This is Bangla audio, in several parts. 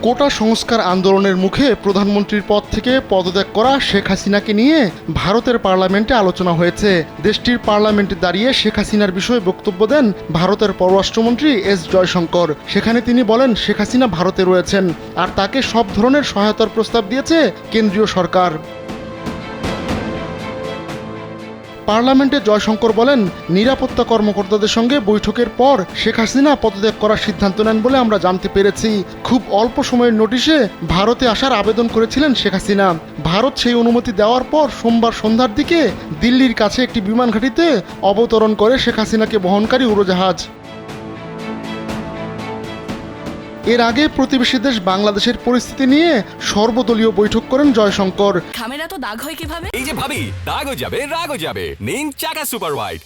কোটা সংস্কার আন্দোলনের মুখে প্রধানমন্ত্রীর পদ থেকে পদত্যাগ করা শেখ হাসিনাকে নিয়ে ভারতের পার্লামেন্টে আলোচনা হয়েছে। দেশটির পার্লামেন্টে দাঁড়িয়ে শেখ হাসিনার বিষয়ে বক্তব্য দেন ভারতের পররাষ্ট্রমন্ত্রী এস জয়শঙ্কর। সেখানে তিনি বলেন, শেখ হাসিনা ভারতে রয়েছেন আর তাকে সব ধরনের সহায়তার প্রস্তাব দিয়েছে কেন্দ্রীয় সরকার। পার্লামেন্টে জয়শঙ্কর বলেন, নিরাপত্তা কর্মকর্তাদের সঙ্গে বৈঠকের পর শেখ হাসিনা পদত্যাগ করার সিদ্ধান্ত নেন বলে আমরা জানতে পেরেছি। খুব অল্প সময়ের নোটিশে ভারতে আসার আবেদন করেছিলেন শেখ হাসিনা। ভারত সেই অনুমতি দেওয়ার পর সোমবার সন্ধ্যার দিকে দিল্লির কাছে একটি বিমান ঘাঁটিতে অবতরণ করে শেখ হাসিনাকে বহনকারী উড়োজাহাজ। এর আগে প্রতিবেশী দেশ বাংলাদেশের পরিস্থিতি নিয়ে সর্বদলীয় বৈঠক করেন জয়শঙ্কর। খামেরা তো দাগ হয় কিভাবে? এই যে ভাবি, দাগও যাবে রাগও যাবে, নিন চাকা সুপার হোয়াইট।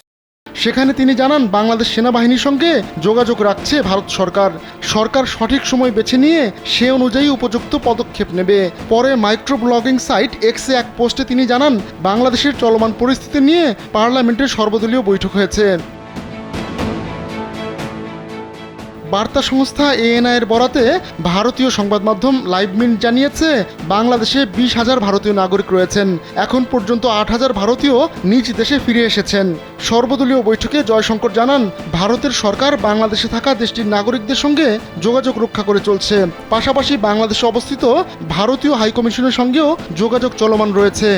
সেখানে তিনি জানান, বাংলাদেশ সেনাবাহিনীর সঙ্গে যোগাযোগ রাখছে ভারত সরকার। সরকার সঠিক সময় বেছে নিয়ে সে অনুযায়ী উপযুক্ত পদক্ষেপ নেবে। পরে মাইক্রো ব্লগিং সাইট এক্সে এক পোস্টে তিনি জানান, বাংলাদেশের চলমান পরিস্থিতি নিয়ে পার্লামেন্টের সর্বদলীয় বৈঠক হয়েছে। বার্তা সংস্থা এএনআই-এর বরাতে ভারতীয় সংবাদ মাধ্যম লাইভ মিন্ট জানিয়েছে, বাংলাদেশে 20,000 ভারতীয় নাগরিক রয়েছেন। এখন পর্যন্ত 8,000 ভারতীয় নিজ দেশে ফিরে এসেছেন। সর্বদলীয় বৈঠকে জয়শঙ্কর জানান, ভারতের সরকার বাংলাদেশে থাকা দেশটির নাগরিকদের সঙ্গে যোগাযোগ রক্ষা করে চলছে। পাশাপাশি বাংলাদেশে অবস্থিত ভারতীয় হাইকমিশনের সঙ্গেও যোগাযোগ চলমান রয়েছে।